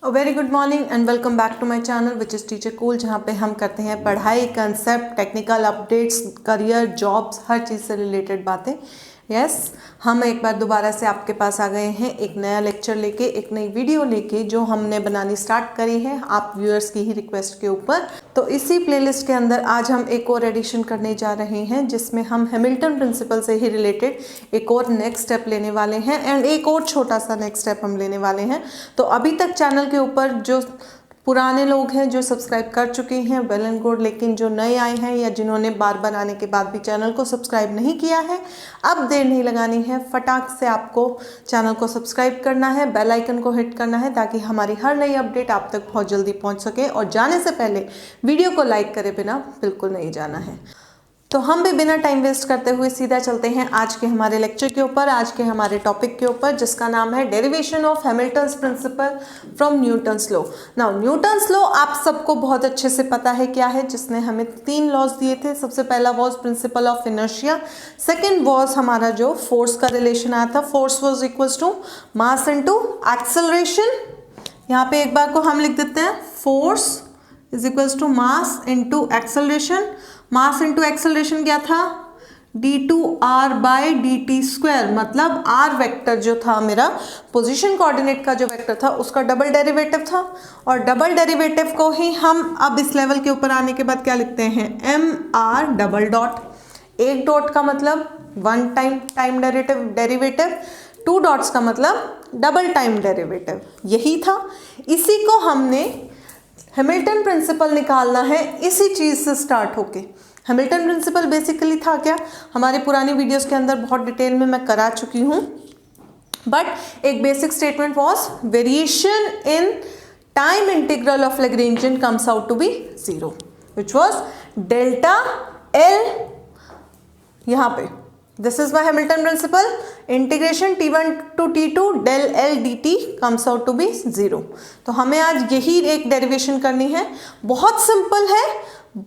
Very good morning and welcome back to my channel which is teacher cool, जहाँ पे हम करते हैं पढ़ाई, concept, technical updates, career, jobs, हर चीज़ से रिलेटेड बातें। यस, हम एक बार दोबारा से आपके पास आ गए हैं एक नया लेक्चर लेके, एक नई वीडियो लेके, जो हमने बनानी स्टार्ट करी है आप व्यूअर्स की ही रिक्वेस्ट के ऊपर। तो इसी प्लेलिस्ट के अंदर आज हम एक और एडिशन करने जा रहे हैं, जिसमें हम हैमिल्टन प्रिंसिपल से ही रिलेटेड एक और नेक्स्ट स्टेप लेने वाले हैं एंड एक और छोटा सा नेक्स्ट स्टेप हम लेने वाले हैं। तो अभी तक चैनल के ऊपर जो पुराने लोग हैं जो सब्सक्राइब कर चुके हैं वेल एंड गुड, लेकिन जो नए आए हैं या जिन्होंने बार बार आने के बाद भी चैनल को सब्सक्राइब नहीं किया है, अब देर नहीं लगानी है, फटाक से आपको चैनल को सब्सक्राइब करना है, बेल आइकन को हिट करना है, ताकि हमारी हर नई अपडेट आप तक बहुत जल्दी पहुंच सके। और जाने से पहले वीडियो को लाइक करे बिना बिल्कुल नहीं जाना है। तो हम भी बिना टाइम वेस्ट करते हुए सीधा चलते हैं आज के हमारे लेक्चर के ऊपर, आज के हमारे टॉपिक के ऊपर, जिसका नाम है derivation of Hamilton's principle from Newton's law. Now Newton's law आप सबको बहुत अच्छे से पता है क्या है, जिसने हमें 3 लॉज दिए थे। सबसे पहला was principle of inertia, second was हमारा जो फोर्स का रिलेशन आया था, force was equals to mass into acceleration. यहाँ पे एक बार को हम लिख देते हैं, force is equals to mass into acceleration. Mass into acceleration क्या था, d2r बाई dt स्क्वायर, मतलब r वेक्टर जो था मेरा पोजीशन कोऑर्डिनेट का जो वेक्टर था उसका डबल डेरिवेटिव था। और डबल डेरिवेटिव को ही हम अब इस लेवल के ऊपर आने के बाद क्या लिखते हैं, mr डबल डॉट। एक डॉट का मतलब 1 टाइम डेरिवेटिव, 2 डॉट्स का मतलब डबल टाइम डेरिवेटिव, यही था। इसी को हमने हैमिल्टन प्रिंसिपल निकालना है, इसी चीज़ से स्टार्ट होके। हैमिल्टन प्रिंसिपल बेसिकली था क्या, हमारी पुरानी वीडियोस के अंदर बहुत डिटेल में मैं करा चुकी हूँ, बट एक basic statement was variation in time integral of Lagrangian comes out to be 0 which was delta L. यहाँ पे this is my Hamilton principle, integration t1 to t2 del L dt comes out to be 0। तो हमें आज यही एक derivation करनी है, बहुत सिंपल है,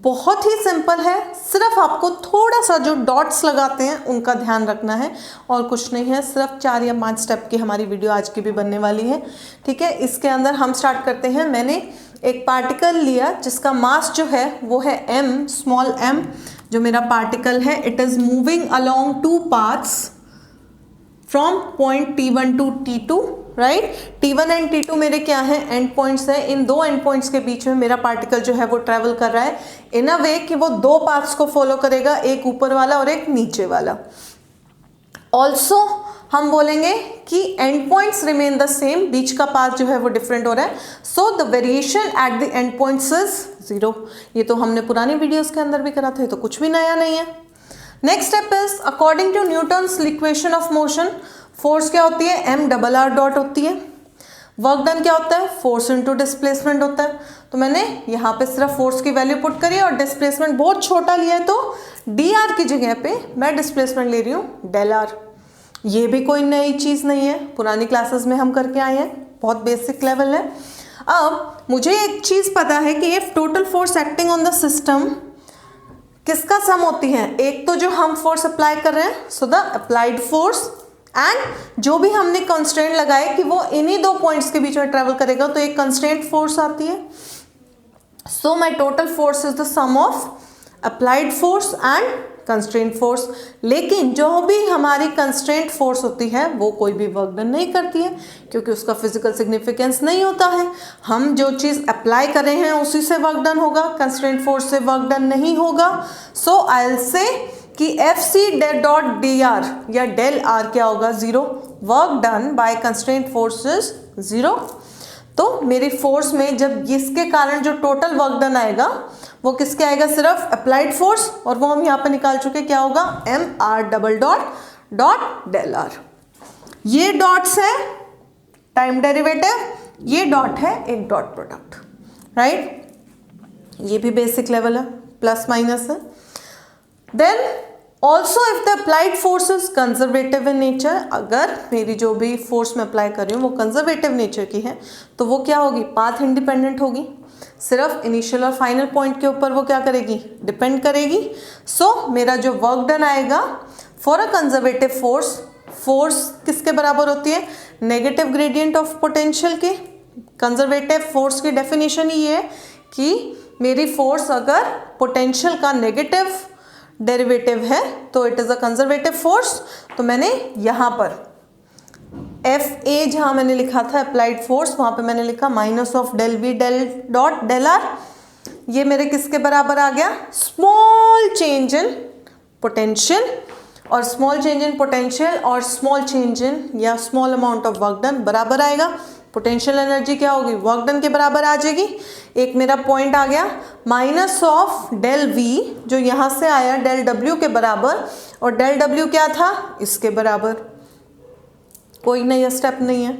बहुत ही सिंपल है, सिर्फ आपको थोड़ा सा जो डॉट्स लगाते हैं उनका ध्यान रखना है और कुछ नहीं है। सिर्फ 4 या 5 स्टेप की हमारी वीडियो आज की भी बनने वाली है, ठीक है। इसके अंदर हम स्टार्ट करते हैं। मैंने एक पार्टिकल लिया जिसका मास जो है वो है m, स्मॉल m। जो मेरा पार्टिकल है it is moving along 2 paths from point t1 to t2, right. t1 and t2 मेरे क्या है, एंड पॉइंट्स है। इन 2 एंड पॉइंट्स के बीच में मेरा पार्टिकल जो है वो ट्रेवल कर रहा है इन अ वे कि वो 2 पाथ्स को फॉलो करेगा, एक ऊपर वाला और एक नीचे वाला। ऑल्सो हम बोलेंगे कि end points remain the same, बीच का पाथ जो है वो डिफरेंट हो रहा है। So the variation at the end points is 0। ये तो हमने पुरानी वीडियोस के अंदर भी करा था, ये तो कुछ भी नया नहीं है। Next step is according to Newton's equation of motion, force क्या होती है, m डबल आर डॉट होती है। वर्क डन क्या होता है, फोर्स इनटू डिस्प्लेसमेंट होता है। तो मैंने यहाँ पे सिर्फ फोर्स की वैल्यू पुट करी और डिस्प्लेसमेंट बहुत छोटा लिया है, तो dr की जगह पे मैं डिस्प्लेसमेंट ले रही हूँ डेल r। ये भी कोई नई चीज़ नहीं है, पुरानी क्लासेस में हम करके आए हैं, बहुत बेसिक लेवल है। अब मुझे एक चीज़ पता है कि if total force acting on the system किसका सम होती है, एक तो जो हम फोर्स अप्लाई कर रहे हैं, so the applied force, and जो भी हमने कंस्ट्रेंट लगाए कि वो इन्हीं 2 पॉइंट्स के बीच में ट्रेवल करेगा, तो एक कंस्ट्रेंट फोर्स आती है। So my total force is the sum of applied force and constraint force. लेकिन जो भी हमारी कंस्ट्रेंट फोर्स होती है वो कोई भी वर्क डन नहीं करती है, क्योंकि उसका फिजिकल सिग्निफिकेंस नहीं होता है। हम जो चीज़ अप्लाई कर रहे हैं उसी से वर्क डन होगा, कंस्ट्रेंट फोर्स से वर्क डन नहीं होगा। सो आई विल से कि F C dot D R या डेल आर क्या होगा, 0। Work done by constraint force is 0। तो मेरी फोर्स में जब इसके कारण जो टोटल वर्क डन आएगा वो किसके आएगा, सिर्फ अप्लाइड फोर्स, और वो हम यहाँ पे निकाल चुके, क्या होगा, M R double dot dot del R. ये डॉट्स है टाइम डेरिवेटिव, ये डॉट है एक डॉट प्रोडक्ट, राइट। ये भी बेसिक लेवल है, प्लस माइनस है। Then also if the applied force is conservative in nature, अगर मेरी जो भी फोर्स में अप्लाई कर रही हूँ वो कंजर्वेटिव नेचर की है, तो वो क्या होगी, पाथ इंडिपेंडेंट होगी, सिर्फ इनिशियल और फाइनल पॉइंट के ऊपर वो क्या करेगी, डिपेंड करेगी। सो मेरा जो वर्क डन आएगा for a conservative force, force किसके बराबर होती है, नेगेटिव ग्रेडियंट ऑफ पोटेंशियल के, कंजर्वेटिव फोर्स की डेफिनेशन ही है कि मेरी फोर्स अगर पोटेंशियल का नेगेटिव डेरिवेटिव है तो it is a conservative force. तो मैंने यहाँ पर एफ ए जहाँ मैंने लिखा था अप्लाइड फोर्स, वहाँ पे मैंने लिखा minus of del V del dot del R. ये मेरे किसके बराबर आ गया? स्मॉल चेंज इन पोटेंशियल, और स्मॉल चेंज इन पोटेंशियल और स्मॉल चेंज इन या small amount of work done बराबर आएगा। पोटेंशियल एनर्जी क्या होगी? वर्क डन के बराबर आ जाएगी। एक मेरा पॉइंट आ गया माइनस ऑफ डेल वी जो यहाँ से आया डेल डब्ल्यू के बराबर, और डेल डब्ल्यू क्या था? इसके बराबर। कोई नया स्टेप नहीं है।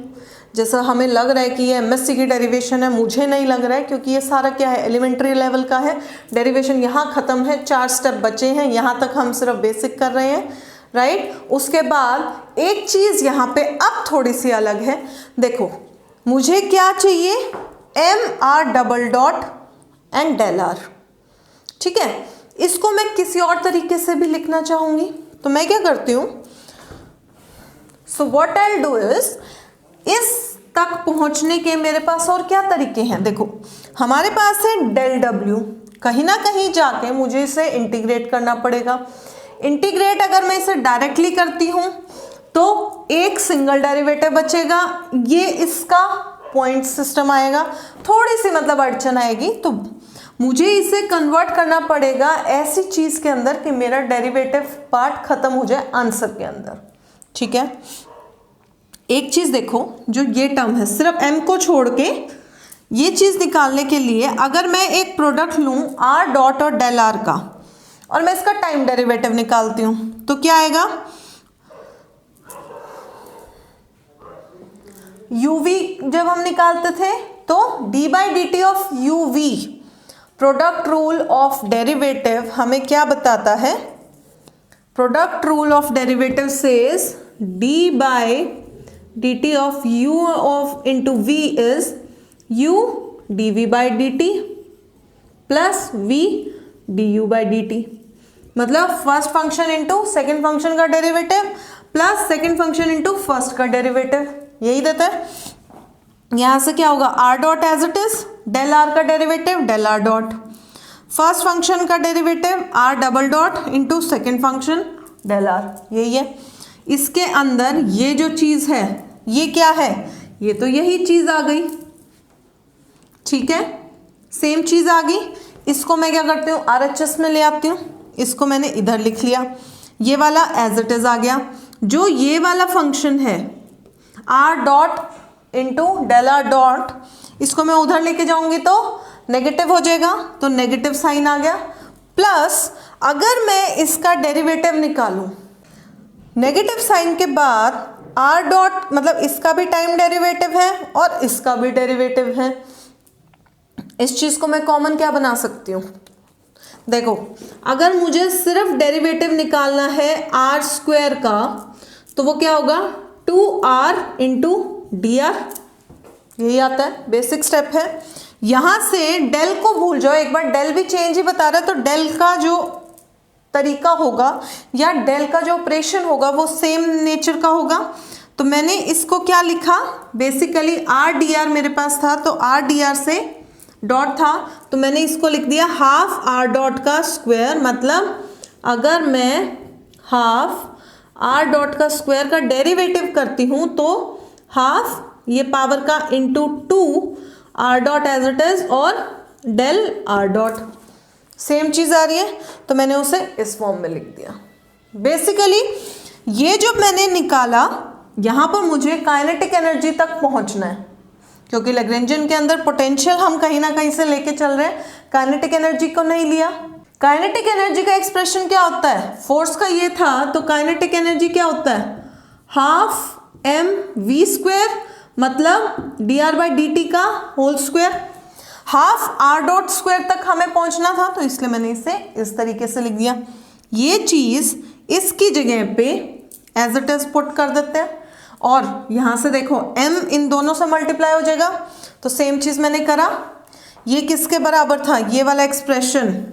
जैसा हमें लग रहा है कि ये एमएससी की डेरिवेशन है, मुझे नहीं लग रहा है, क्योंकि ये सारा क्या है? एलिमेंट्री लेवल का है। डेरिवेशन यहाँ ख़त्म है, 4 स्टेप बचे हैं, यहाँ तक हम सिर्फ बेसिक कर रहे हैं, राइट। उसके बाद एक चीज़ यहाँ पे अब थोड़ी सी अलग है। देखो मुझे क्या चाहिए? M R double dot and del R, ठीक है। इसको मैं किसी और तरीके से भी लिखना चाहूँगी, तो मैं क्या करती हूँ? So what I will do is, इस तक पहुंचने के मेरे पास और क्या तरीके हैं? देखो हमारे पास है डेल डब्ल्यू, कहीं ना कहीं जाके मुझे इसे इंटीग्रेट करना पड़ेगा। इंटीग्रेट अगर मैं इसे डायरेक्टली करती हूँ तो एक सिंगल डेरिवेटिव बचेगा, ये इसका पॉइंट सिस्टम आएगा, थोड़ी सी मतलब अड़चन आएगी। तो मुझे इसे कन्वर्ट करना पड़ेगा ऐसी चीज़ के अंदर कि मेरा डेरिवेटिव पार्ट खत्म हो जाए आंसर के अंदर, ठीक है। एक चीज़ देखो, जो ये टर्म है सिर्फ m को छोड़ के, ये चीज़ निकालने के लिए अगर मैं एक प्रोडक्ट लूँ r डॉट और डेल r का, और मैं इसका टाइम डेरिवेटिव निकालती हूँ, तो क्या आएगा? uv जब हम निकालते थे तो d by D T of uv, product rule of derivative हमें क्या बताता है? Product rule of derivative says d by D T of u of into v is u dv by D T plus v du by D T. मतलब first function into second function का derivative plus second function into first का derivative, यही देता है। यहाँ से क्या होगा? r dot as it is, del r का derivative del r dot, first function का derivative r double dot into second function del r, यही है। इसके अंदर ये जो चीज़ है ये क्या है? ये तो यही चीज़ आ गई, ठीक है, सेम चीज़ आ गई। इसको मैं क्या करती हूँ? RHS में ले आती हूँ, इसको मैंने इधर लिख लिया, ये वाला एज इट इज़ आ गया। जो ये वाला फंक्शन है r dot into del r dot, इसको मैं उधर लेके जाऊँगी तो नेगेटिव हो जाएगा, तो नेगेटिव साइन आ गया। प्लस अगर मैं इसका डेरिवेटिव निकालूं, नेगेटिव साइन के बाद r डॉट, मतलब इसका भी टाइम डेरिवेटिव है और इसका भी डेरिवेटिव है। इस चीज़ को मैं कॉमन क्या बना सकती हूँ? देखो अगर मुझे सिर्फ डेरिवेटिव निकालना है r स्क्वायर का, तो वो क्या होगा? 2r इंटू डी आर, यही आता है, बेसिक स्टेप है। यहाँ से डेल को भूल जाओ, एक बार डेल भी चेंज ही बता रहा है, तो डेल का जो तरीका होगा या डेल का जो ऑपरेशन होगा वो सेम नेचर का होगा। तो मैंने इसको क्या लिखा? बेसिकली आर डी आर मेरे पास था, तो आर डी आर से डॉट था, तो मैंने इसको लिख दिया हाफ आर डॉट का स्क्वायर। मतलब अगर मैं हाफ आर डॉट का स्क्वायर का डेरिवेटिव करती हूँ तो हाफ ये पावर का into 2 R dot as it is और डेल आर डॉट, सेम चीज़ आ रही है, तो मैंने उसे इस फॉर्म में लिख दिया। बेसिकली ये जो मैंने निकाला, यहाँ पर मुझे काइनेटिक एनर्जी तक पहुँचना है, क्योंकि लैग्रेंजियन के अंदर पोटेंशियल हम कहीं ना कहीं से लेके चल रहे हैं, काइनेटिक एनर्जी को नहीं लिया। काइनेटिक एनर्जी का एक्सप्रेशन क्या होता है? फोर्स का ये था, तो काइनेटिक एनर्जी क्या होता है? हाफ एम वी स्क्वायर, मतलब D R by D T का whole square. Half R dot square तक हमें पहुंचना था, तो इसलिए मैंने इसे इस तरीके से लिख दिया। ये चीज़ इसकी जगह पे एज इट इज पुट कर देते हैं, और यहाँ से देखो m इन दोनों से मल्टीप्लाई हो जाएगा, तो सेम चीज़ मैंने करा। ये किसके बराबर था? ये वाला expression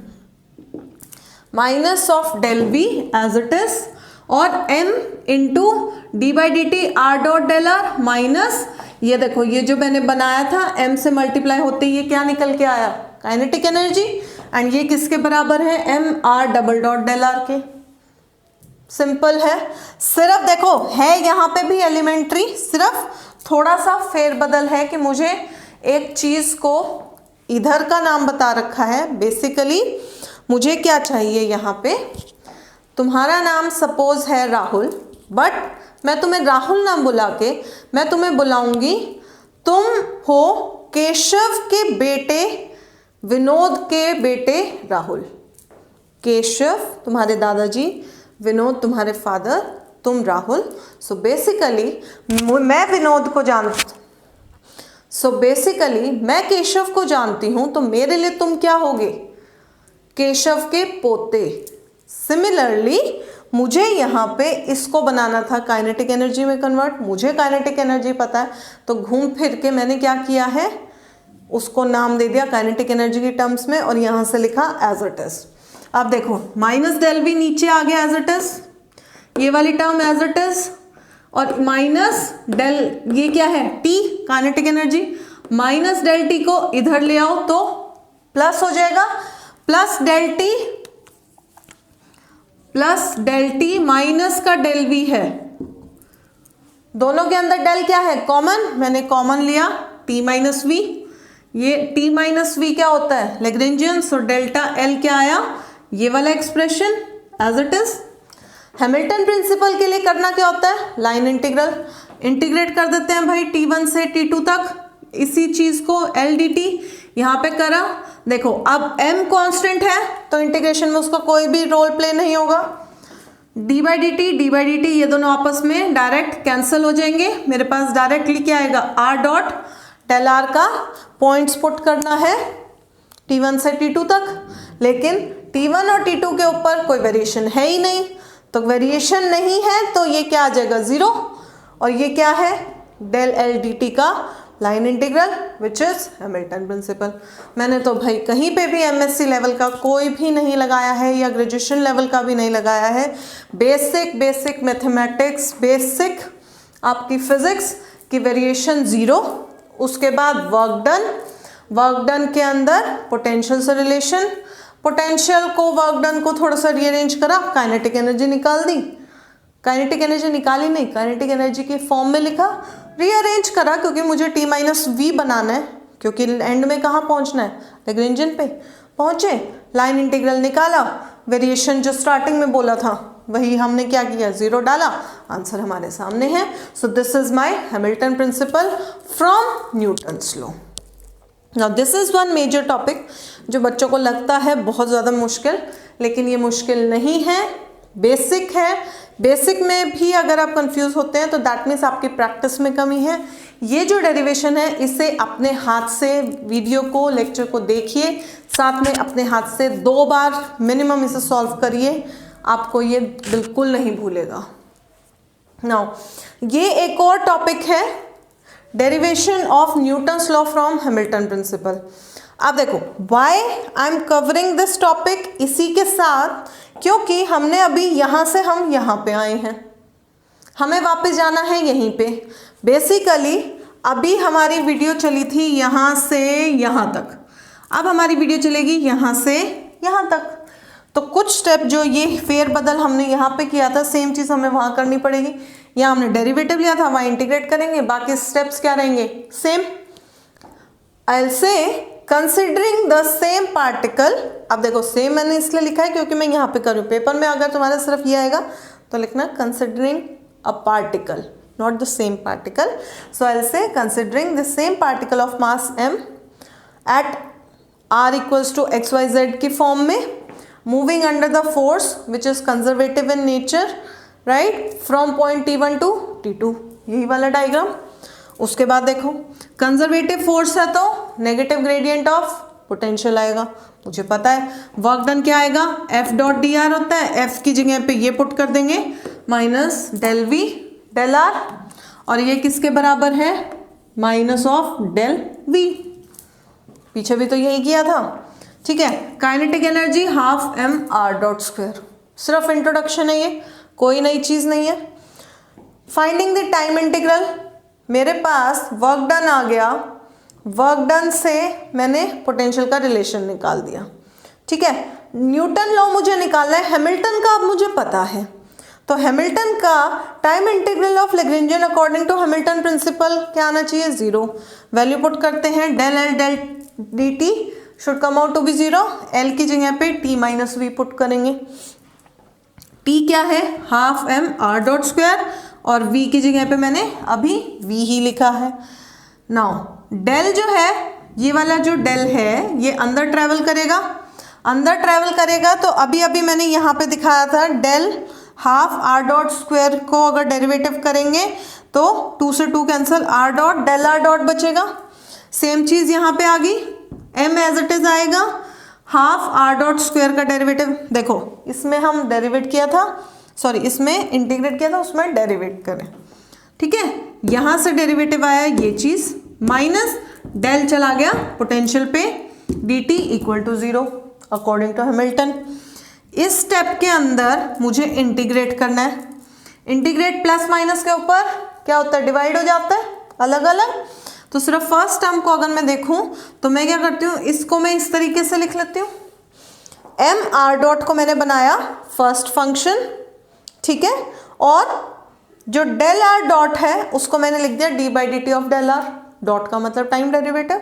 minus of del V as it is, और m into D by D T R dot del R minus ये देखो, ये जो मैंने बनाया था m से मल्टीप्लाई होते ये क्या निकल के आया, काइनेटिक एनर्जी। एंड ये किसके बराबर है, mr double dot del R के। सिंपल है। सिर्फ देखो है यहाँ पे भी एलिमेंट्री, सिर्फ थोड़ा सा फेरबदल है कि मुझे एक चीज को इधर का नाम बता रखा है। बेसिकली मुझे क्या चाहिए, यहाँ पे तुम्हारा नाम सपोज है राहुल, बट मैं तुम्हें राहुल नाम बुला के मैं तुम्हें बुलाऊंगी, तुम हो केशव के बेटे विनोद के बेटे राहुल। केशव तुम्हारे दादाजी, विनोद तुम्हारे फादर, तुम राहुल। सो बेसिकली मैं विनोद को मैं केशव को जानती हूं, तो मेरे लिए तुम क्या होगे, केशव के पोते। सिमिलरली मुझे यहाँ पे इसको बनाना था काइनेटिक एनर्जी में कन्वर्ट। मुझे काइनेटिक एनर्जी पता है, तो घूम फिर के मैंने क्या किया है, उसको नाम दे दिया काइनेटिक एनर्जी की टर्म्स में, और यहाँ से लिखा एज इट इज। अब देखो माइनस डेल वी नीचे आ गया एज इट इज, ये वाली टर्म एज इट इज, और माइनस डेल ये क्या है, T kinetic energy, minus del T को इधर ले आओ तो प्लस हो जाएगा, प्लस डेल टी माइनस का डेल वी है। दोनों के अंदर डेल क्या है, कॉमन, मैंने कॉमन लिया टी माइनस वी। ये टी माइनस वी क्या होता है, लैग्रेंजियन। सो डेल्टा एल क्या आया, ये वाला expression as it is. Hamilton principle के लिए करना क्या होता है, लाइन इंटीग्रल, इंटीग्रेट कर देते हैं भाई t1 से t2 तक, इसी चीज को एल डी टी यहाँ पे करा। देखो अब m कांस्टेंट है तो इंटीग्रेशन में उसका कोई भी रोल प्ले नहीं होगा। डी बाई डी टी ये दोनों आपस में डायरेक्ट कैंसिल हो जाएंगे। मेरे पास डायरेक्टली क्या आएगा, आर डॉट डेल आर का पॉइंट्स पुट करना है t1 से t2 तक, लेकिन t1 और t2 के ऊपर कोई वेरिएशन है ही नहीं, तो वेरिएशन नहीं है तो ये क्या आ जाएगा, जीरो। और ये क्या है, डेल एल डी टी का line integral which is Hamilton principle. मैंने तो भाई कहीं पे भी एमएससी लेवल का कोई भी नहीं लगाया है, या ग्रेजुएशन लेवल का भी नहीं लगाया है। बेसिक मैथमेटिक्स, बेसिक आपकी फिजिक्स की वेरिएशन जीरो, उसके बाद वर्क डन के अंदर पोटेंशियल से रिलेशन, पोटेंशियल को वर्क डन को थोड़ा सा रीअरेंज करा, काइनेटिक एनर्जी निकाल दी, काइनेटिक एनर्जी निकाली नहीं, काइनेटिक एनर्जी के फॉर्म में लिखा, रीअरेंज करा क्योंकि मुझे टी माइनस वी बनाना है, क्योंकि एंड में कहाँ पहुँचना है, लैग्रेंजियन पे पहुँचे, लाइन इंटीग्रल निकाला, वेरिएशन जो स्टार्टिंग में बोला था वही हमने क्या किया, जीरो डाला, आंसर हमारे सामने है। So this is my Hamilton principle from Newton's law. Now this is one major topic जो बच्चों को लगता है बहुत ज़्यादा मुश्किल, लेकिन ये मुश्किल नहीं है, बेसिक है। बेसिक में भी अगर आप कंफ्यूज होते हैं तो दैट मीन्स आपकी प्रैक्टिस में कमी है। ये जो डेरिवेशन है इसे अपने हाथ से वीडियो को, लेक्चर को देखिए, साथ में अपने हाथ से 2 बार मिनिमम इसे सॉल्व करिए, आपको ये बिल्कुल नहीं भूलेगा। नाउ ये एक और टॉपिक है, derivation of Newton's law from Hamilton principle. अब देखो why I am covering this topic, इसी के साथ, क्योंकि हमने अभी यहाँ से हम यहाँ पे आए हैं, हमें वापस जाना है यहीं पे। बेसिकली अभी हमारी वीडियो चली थी यहाँ से यहाँ तक, अब हमारी वीडियो चलेगी यहाँ से यहाँ तक। तो कुछ स्टेप जो ये फेरबदल हमने यहाँ पे किया था, सेम चीज़ हमें वहाँ करनी पड़ेगी। यहाँ हमने डेरिवेटिव लिया था, वहाँ इंटीग्रेट करेंगे, बाकी स्टेप्स क्या रहेंगे, same. I will say considering the same particle. अब देखो सेम मैंने इसलिए लिखा है क्योंकि मैं यहाँ पे करूँ, पेपर में अगर तुम्हारा सिर्फ ये आएगा तो लिखना considering a particle, not the same particle. So I will say considering the same particle of mass m at r equals to xyz की फॉर्म में, moving under the force which is conservative in nature, right, from point t1 to t2, यही वाला diagram. उसके बाद देखो conservative force है तो negative gradient of potential आएगा, मुझे पता है। वर्क डन क्या आएगा, F डॉट डी आर होता है, F की जगह पे ये पुट कर देंगे, minus del V del R, और ये किसके बराबर है, माइनस ऑफ डेल V। पीछे भी तो यही किया था, ठीक है। Kinetic energy half m r dot square, सिर्फ इंट्रोडक्शन है ये, कोई नई चीज़ नहीं है। फाइंडिंग द टाइम इंटीग्रल, मेरे पास वर्क डन आ गया, वर्क डन से मैंने पोटेंशियल का रिलेशन निकाल दिया। ठीक है, न्यूटन लॉ मुझे निकालना है, हैमिल्टन का अब मुझे पता है, तो हैमिल्टन का time integral of Lagrangian according to Hamilton principle क्या आना चाहिए, 0। वैल्यू पुट करते हैं, del L del D T should come out to be 0। L की जगह पे टी माइनस वी पुट करेंगे। टी क्या है, half M R dot square, और वी की जगह पे मैंने अभी वी ही लिखा है। नाउ डेल जो है, ये वाला जो डेल है ये अंदर ट्रेवल करेगा, अंदर ट्रेवल करेगा, तो अभी अभी मैंने यहाँ पे दिखाया था del half R dot square को अगर डेरिवेटिव करेंगे तो 2 से 2 cancel, R dot del R dot बचेगा। सेम चीज़ यहाँ पे आ गई, एम एज इट इज आएगा, हाफ आर डॉट स्क्वायर का डेरिवेटिव, देखो इसमें हम डेरिवेट किया था, सॉरी इसमें इंटीग्रेट किया था, उसमें डेरिवेट करें। ठीक है, यहाँ से डेरिवेटिव आया ये चीज़, माइनस डेल चला गया पोटेंशियल पे, D T equal to 0 according to Hamilton. इस स्टेप के अंदर मुझे इंटीग्रेट करना है, इंटीग्रेट प्लस माइनस के ऊपर क्या होता है, डिवाइड हो जाता है अलग अलग। तो सिर्फ फर्स्ट टर्म को अगर मैं देखूं तो मैं क्या करती हूँ, इसको मैं इस तरीके से लिख लेती हूँ, एम आर डॉट को मैंने बनाया फर्स्ट फंक्शन, ठीक है, और जो डेल आर डॉट है उसको मैंने लिख दिया D by D T of del R, dot का मतलब टाइम डेरिवेटिव,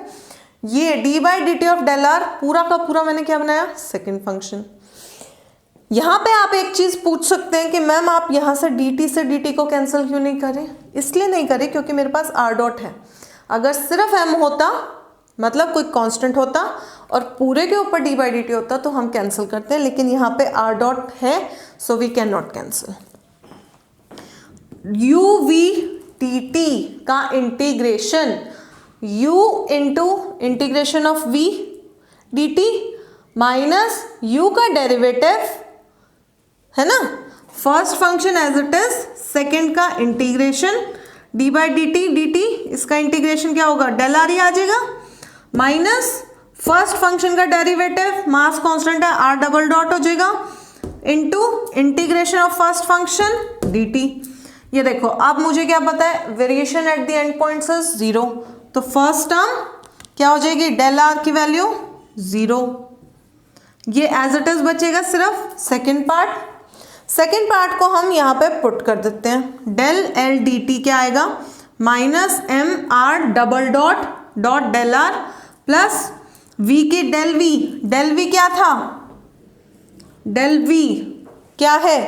ये D by D T of del R पूरा का पूरा मैंने क्या बनाया, सेकेंड फंक्शन। यहाँ पे आप एक चीज़ पूछ सकते हैं कि मैम आप यहाँ से dt से dt को कैंसिल क्यों नहीं करें, इसलिए नहीं करें क्योंकि मेरे पास r डॉट है। अगर सिर्फ m होता, मतलब कोई कांस्टेंट होता और पूरे के ऊपर d बाई डी टी होता तो हम कैंसिल करते हैं, लेकिन यहाँ पे r डॉट है, so we can not cancel. u v dt का integration, u into integration of v dt minus u का डेरिवेटिव है ना, first function as it is, second का integration D by D T, D T इसका integration क्या होगा, del R ही आ जाएगा, माइनस फर्स्ट फंक्शन का डेरिवेटिव, मास कांस्टेंट है आर डबल डॉट हो जाएगा, into integration of first function D T. ये देखो अब मुझे क्या पता है, variation at the end points is 0, तो फर्स्ट टर्म क्या हो जाएगी, डेल आर की वैल्यू 0, ये एज इट इज बचेगा सिर्फ सेकेंड पार्ट। सेकेंड पार्ट को हम यहाँ पे पुट कर देते हैं, डेल एल डी टी क्या आएगा, minus M R double dot dot del R plus V की डेल वी क्या था, डेल वी क्या है,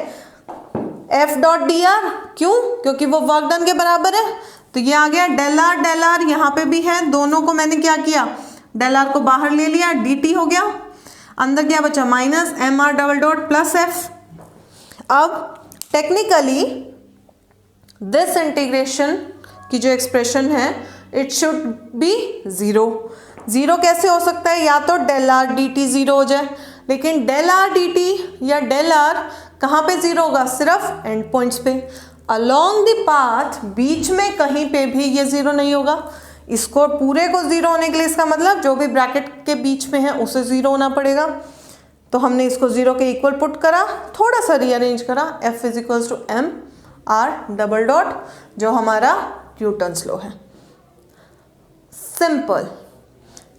एफ डॉट डी आर, क्यों, क्योंकि वो वर्क डन के बराबर है, तो ये आ गया डेल आर यहाँ पे भी है, दोनों को मैंने क्या किया, डेल आर को बाहर ले लिया, डी टी हो गया, अंदर क्या बचा, minus M R double dot plus F. अब टेक्निकली दिस इंटीग्रेशन की जो एक्सप्रेशन है इट शुड बी 0 कैसे हो सकता है, या तो डेल आर डी टी 0 हो जाए, लेकिन डेल आर डी टी या डेल आर कहाँ पे 0 होगा, सिर्फ एंड पॉइंट्स पे, अलोंग द पाथ बीच में कहीं पे भी ये 0 नहीं होगा। इसको पूरे को 0 होने के लिए इसका मतलब जो भी ब्रैकेट के बीच में है उसे 0 होना पड़ेगा, तो हमने इसको 0 के इक्वल पुट करा, थोड़ा सा रीअरेंज करा, F is equals to M R double dot जो हमारा न्यूटन्स लॉ है। सिंपल,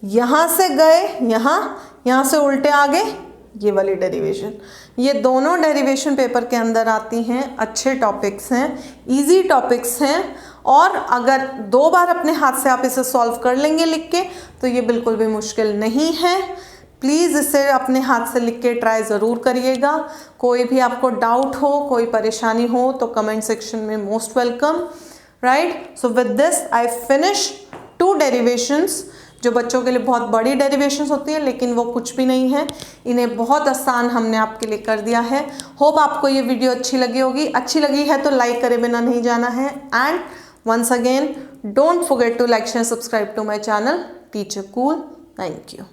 यहाँ से गए यहाँ से उल्टे आ गए, ये वाली डेरिवेशन, ये दोनों डेरिवेशन पेपर के अंदर आती हैं, अच्छे टॉपिक्स हैं, इजी टॉपिक्स हैं, और अगर 2 बार अपने हाथ से आप इसे सॉल्व कर लेंगे लिख के तो ये बिल्कुल भी मुश्किल नहीं है। प्लीज़ इसे अपने हाथ से लिख के ट्राई ज़रूर करिएगा। कोई भी आपको डाउट हो, कोई परेशानी हो तो कमेंट सेक्शन में most welcome, right. So with this I finish 2 derivations, जो बच्चों के लिए बहुत बड़ी डेरिवेशंस होती है लेकिन वो कुछ भी नहीं है, इन्हें बहुत आसान हमने आपके लिए कर दिया है। होप आपको ये वीडियो अच्छी लगी होगी, अच्छी लगी है तो लाइक करे बिना नहीं जाना है, and once again don't forget to like, share, subscribe to my channel Teacher Cool. Thank you.